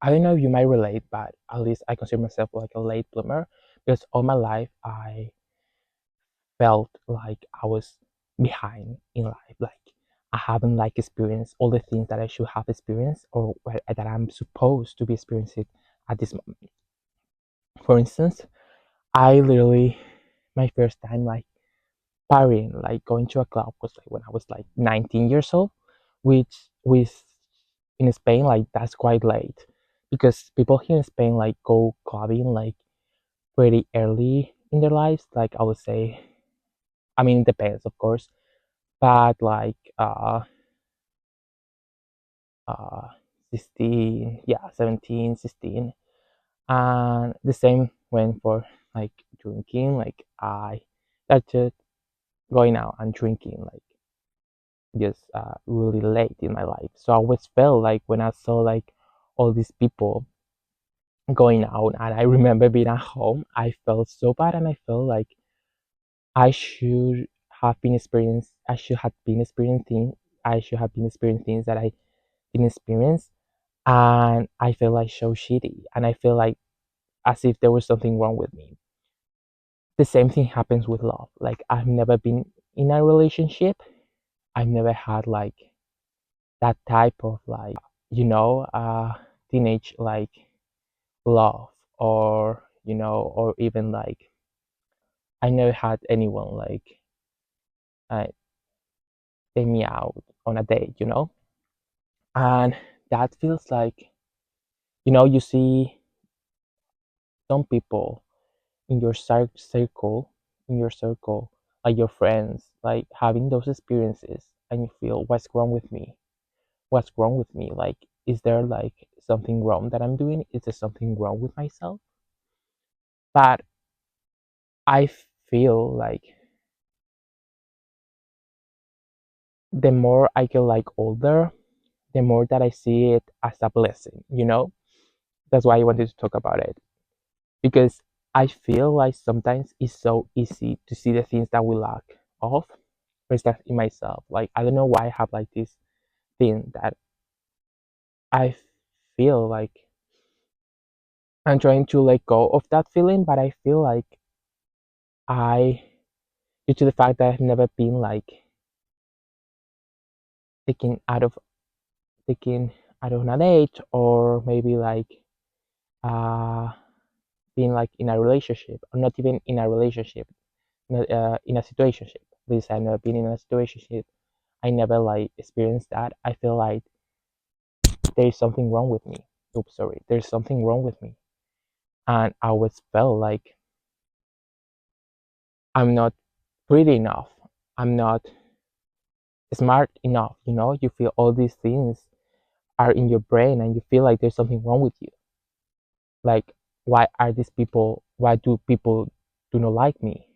I don't know if you might relate, but at least I consider myself like a late bloomer because all my life I felt like I was behind in life. Like I haven't like experienced all the things that I should have experienced or that I'm supposed to be experiencing at this moment. For instance, I literally my first time like partying, like going to a club was like when I was like 19 years old, which with in Spain like that's quite late because people here in Spain like go clubbing like pretty early in their lives. Like I would say, I mean it depends of course, but like uh 16, yeah, 17, 16, and the same went for like drinking. Like I started going out and drinking like just really late in my life. So I always felt like when I saw like all these people going out, and I remember being at home, I felt so bad, and I felt like I should I should have been experiencing, I should have been experiencing things that I didn't experience, and I feel like so shitty, and I feel like as if there was something wrong with me. The same thing happens with love. Like I've never been in a relationship. I've never had like that type of like teenage like love, or or even like I never had anyone like uh, take me out on a date, and that feels like you see some people in your circle, like your friends, like having those experiences, and you feel, what's wrong with me? What's wrong with me? Like, is there like something wrong that I'm doing? Is there something wrong with myself? But I feel like the more I get like older, the more that I see it as a blessing. That's why I wanted to talk about it, because I feel like sometimes it's so easy to see the things that we lack of. For instance, in myself, like I don't know why I have like this thing that I feel like I'm trying to let go of that feeling, but I feel like I, due to the fact that I've never been like taken out of taken out of an age, or maybe like uh being like in a relationship, or not even in a relationship, not, in a situationship. At least I've never been in a situationship. I never like experienced that. I feel like there is something wrong with me. Oops, sorry. There's something wrong with me, and I always felt like I'm not pretty enough. I'm not smart enough. You feel all these things are in your brain, and you feel like there's something wrong with you. Like, why do people do not like me?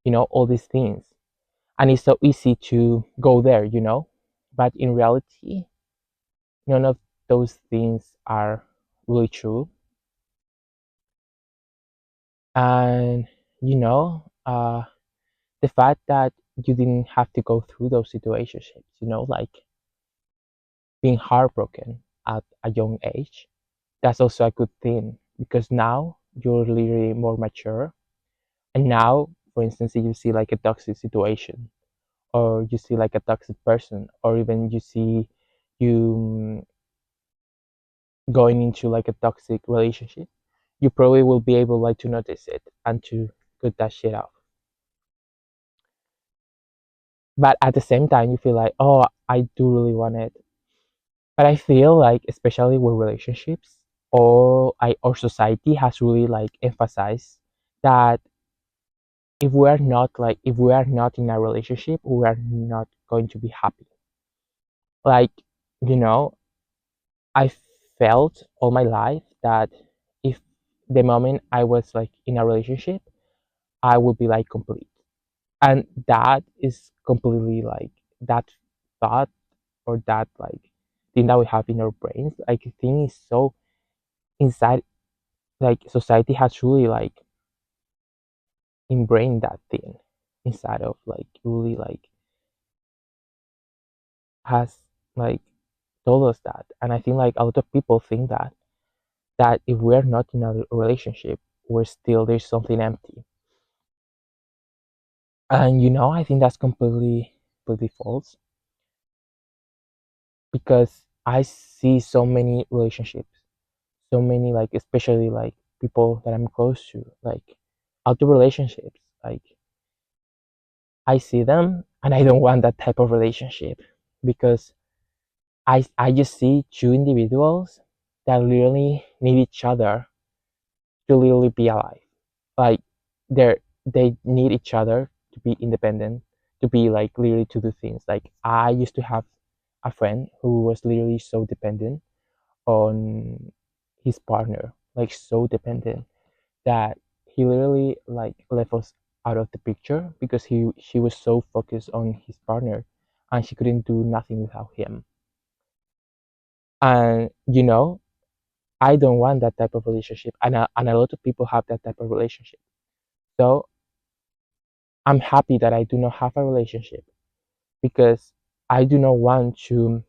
All these things. And it's so easy to go there. But in reality, none of those things are really true. And, you know, uh, the fact that you didn't have to go through those situationships, like being heartbroken at a young age, that's also a good thing, because now you're literally more mature. And now, for instance, if you see like a toxic situation, or you see like a toxic person, or even you see you going into like a toxic relationship, you probably will be able like to notice it and to cut that shit off. But at the same time, you feel like, oh, I do really want it. But I feel like, especially with relationships, our society has really like emphasized that if we are not in a relationship, we are not going to be happy. Like, you know, I felt all my life that if the moment I was like in a relationship, I would be like complete. And that is completely like that thought, or that like thing that we have in our brains. Like I think is so inside, like society has really like ingrained that thing inside of like really like has like told us that. And I think like a lot of people think that. that if we're not in a relationship, we're still there's something empty. And I think that's completely false because I see so many relationships, so many like especially like people that I'm close to, like outdoor relationships. Like I see them and I don't want that type of relationship because I just see two individuals that literally need each other to literally be alive. Like they need each other to be independent, to be like literally to do things. Like I used to have a friend who was literally so dependent on his partner, like so dependent that he literally like left us out of the picture because he she was so focused on his partner and she couldn't do nothing without him. And I don't want that type of relationship, and a lot of people have that type of relationship. So I'm happy that I do not have a relationship because I do not want to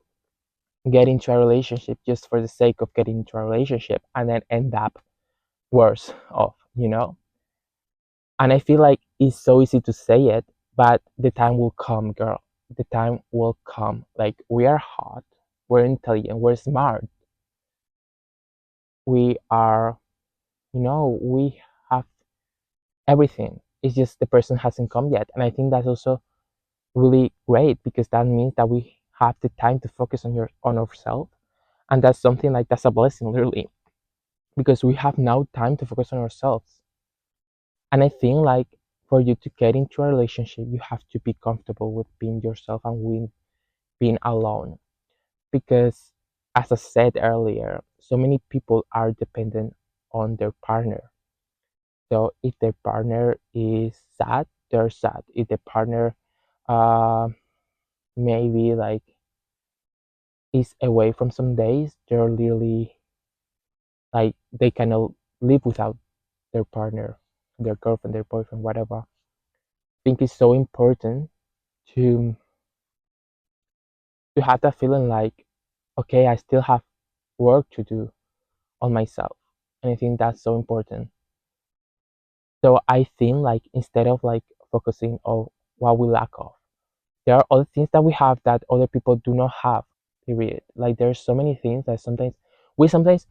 get into a relationship just for the sake of getting into a relationship and then end up worse off. And I feel like it's so easy to say it, but the time will come, girl. The time will come. Like we are hot, we're intelligent, we're smart, we are, we have everything. It's just the person hasn't come yet. And I think that's also really great because that means that we have the time to focus on ourselves. And that's something like that's a blessing literally because we have now time to focus on ourselves. And I think like for you to get into a relationship, you have to be comfortable with being yourself and with being alone. Because as I said earlier, so many people are dependent on their partner. So if their partner is sad, they're sad. If the partner uh, maybe like is away from some days, they're literally like they cannot live without their partner, their girlfriend, their boyfriend, whatever. I think it's so important to to have that feeling like, okay, I still have work to do on myself. And I think that's so important. So I think like instead of like focusing on what we lack of, there are other things that we have that other people do not have. Period. Like there's so many things that sometimes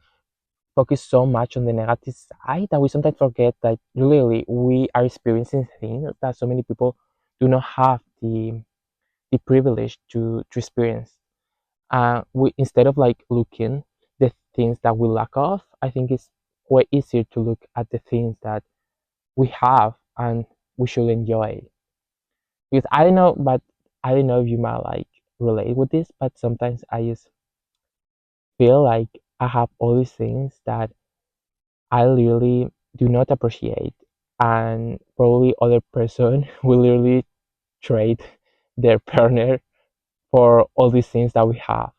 focus so much on the negative side that we sometimes forget that really we are experiencing things that so many people do not have the privilege to experience. We instead of like looking the things that we lack of, I think it's way easier to look at the things that we have and we should enjoy. Because I don't know, but I don't know if you might like relate with this, but sometimes I just feel like I have all these things that I really do not appreciate, and probably other person will literally trade their partner for all these things that we have.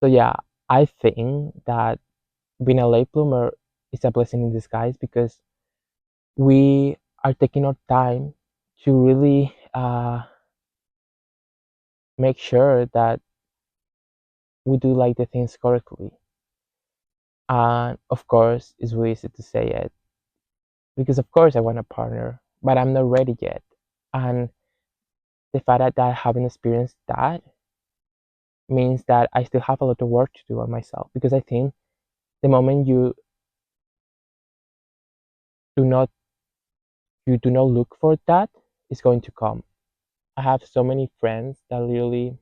So yeah, I think that being a late bloomer is a blessing in disguise because we are taking our time to really make sure that we do like the things correctly. And of course, it's really easy to say it because, of course, I want a partner, but I'm not ready yet. And the fact that I haven't experienced that means that I still have a lot of work to do on myself because I think the moment do not you do not look for that, it's going to come. I have so many friends that literally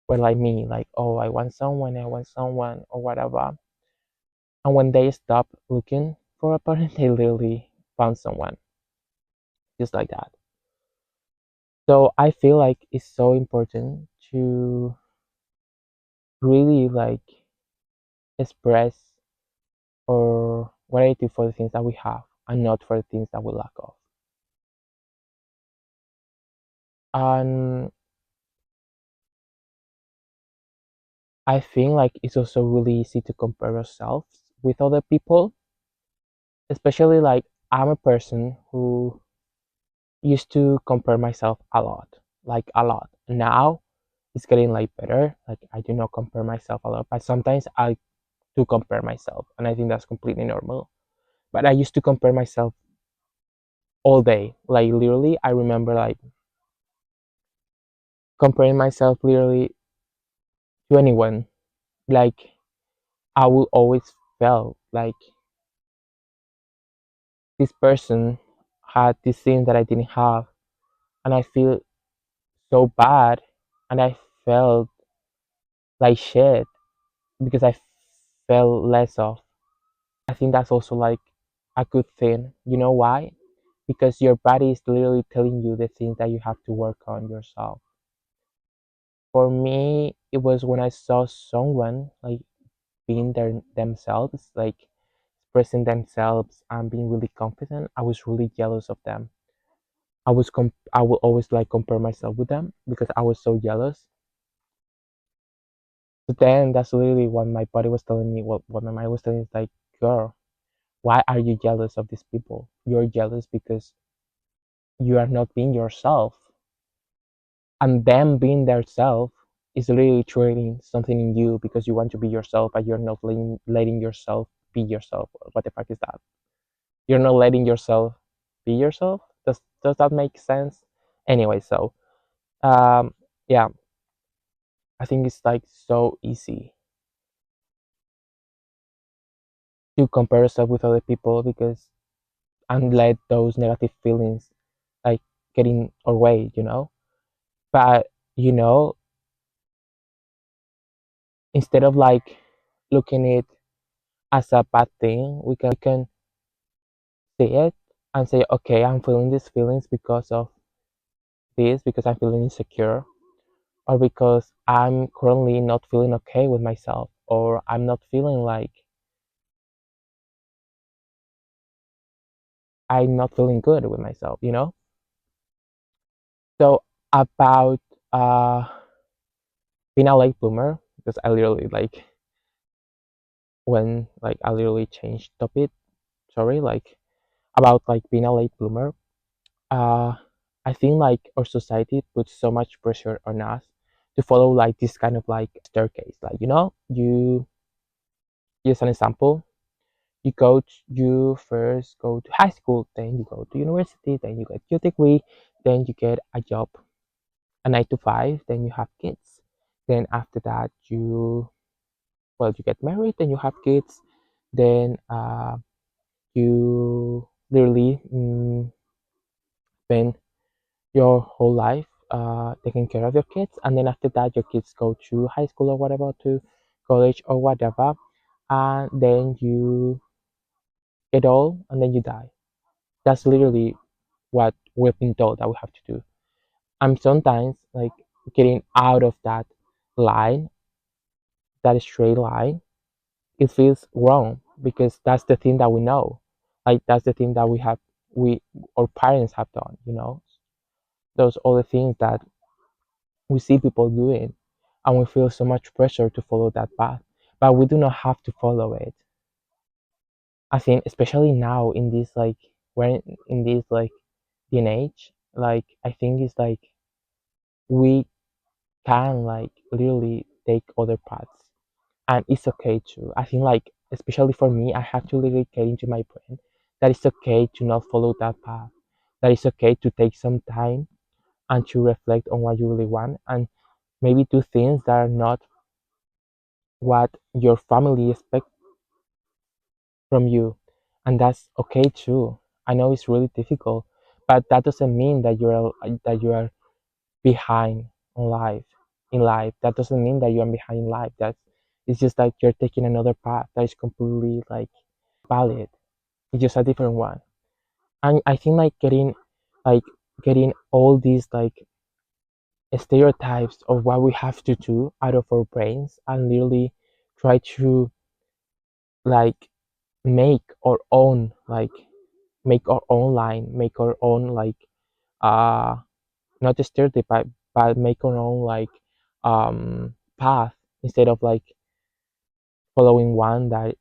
were like me, like, oh, I want someone, or whatever. And when they stop looking for a partner, they literally found someone just like that. So I feel like it's so important to really like express or gratitude for the things that we have and not for the things that we lack of. And I think like it's also really easy to compare ourselves with other people, especially like I'm a person who used to compare myself a lot, like a lot. Now it's getting like better. Like I do not compare myself a lot, but sometimes I to compare myself, and I think that's completely normal. But I used to compare myself all day, like literally. I remember like comparing myself literally to anyone. Like I will always feel like this person had this thing that I didn't have, and I feel so bad, and I felt like shit because I felt less of. I think that's also like a good thing. You know why? Because your body is literally telling you the things that you have to work on yourself. For me, it was when I saw someone like being themselves, like expressing themselves and being really confident. I was really jealous of them. I would always like compare myself with them because I was so jealous. But then that's literally what my body was telling me. What my mind was telling me is like, girl, why are you jealous of these people? You're jealous because you are not being yourself, and them being their self is really triggering something in you because you want to be yourself, but you're not letting yourself be yourself. What the fuck is that? You're not letting yourself be yourself. Does that make sense? Anyway, so um, yeah, I think it's like so easy to compare yourself with other people because and let those negative feelings like get in our way, you know. But you know, instead of like looking it as a bad thing, we can see it and say, okay, I'm feeling these feelings because of this, because I'm feeling insecure, or because I'm currently not feeling okay with myself, or I'm not feeling like I'm not feeling good with myself, you know? So about uh being a late bloomer, because I literally like when like I literally changed topic, sorry, like about like being a late bloomer. uh I think like our society puts so much pressure on us to follow like this kind of like staircase. Like, you know, you use an example. You first go to high school, then you go to university, then you get your degree, then you get a job, a 9 to 5, then you have kids. Then after that you get married, then you have kids, then you literally spend your whole life taking care of your kids, and then after that your kids go to high school or whatever, to college or whatever, and then you get old and then you die. That's literally what we've been told that we have to do. I'm sometimes like getting out of that line, that straight line. It feels wrong because that's the thing that we know, like that's the thing that we our parents have done, you know. Those are the things that we see people doing, and we feel so much pressure to follow that path, but we do not have to follow it. I think especially now in this like we're in this like day and age, like I think it's like we can like literally take other paths, and it's okay to. I think like especially for me, I have to literally get into my brain that it's okay to not follow that path, that it's okay to take some time and to reflect on what you really want, and maybe do things that are not what your family expects from you, and that's okay too. I know it's really difficult, but that doesn't mean that you are behind in life. In life, that doesn't mean that you are behind in life. That it's just like you're taking another path that is completely like valid. It's just a different one. And I think like getting all these like stereotypes of what we have to do out of our brains and literally try to like make our own like make our own line, make our own like uh not a stereotype, but make our own like path instead of like following one that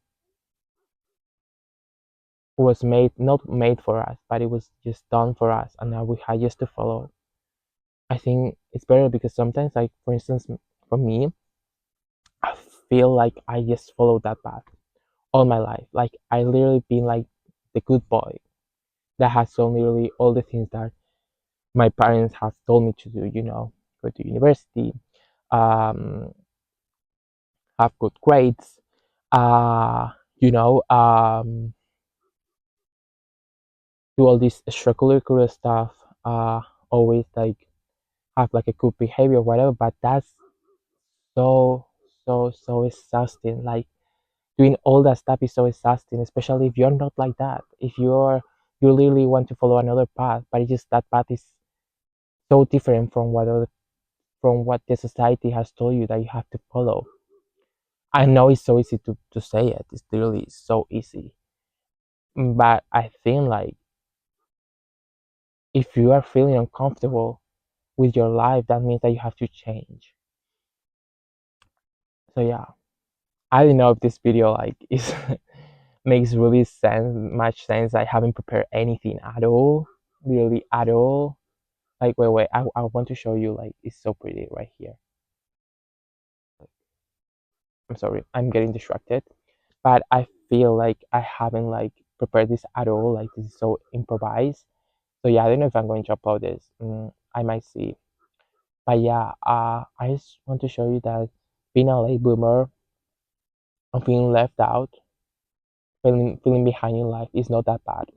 was made not made for us, but it was just done for us, and now we had just to follow. I think it's better because sometimes, like for instance, for me, feel like I just followed that path all my life. Like I literally been like the good boy that has done literally all the things that my parents have told me to do. Go to university, um, have good grades, uh, you know, do all this extracurricular stuff, always like have like a good behavior or whatever. But that's so so exhausting. Like doing all that stuff is so exhausting, especially if you're not like that. If you literally want to follow another path, but it's just that path is so different from what the society has told you that you have to follow. I know it's so easy to say it. It's literally so easy. But I think like if you are feeling uncomfortable with your life, that means that you have to change. So yeah, I don't know if this video like is makes really much sense. I haven't prepared anything at all, really at all. Like wait, I want to show you like it's so pretty right here. I'm sorry, I'm getting distracted, but I feel like I haven't like prepared this at all. Like this is so improvised. So yeah, I don't know if I'm going to upload this. I might see. But yeah, I just want to show you that being a late boomer and feeling left out, feeling behind in life is not that bad.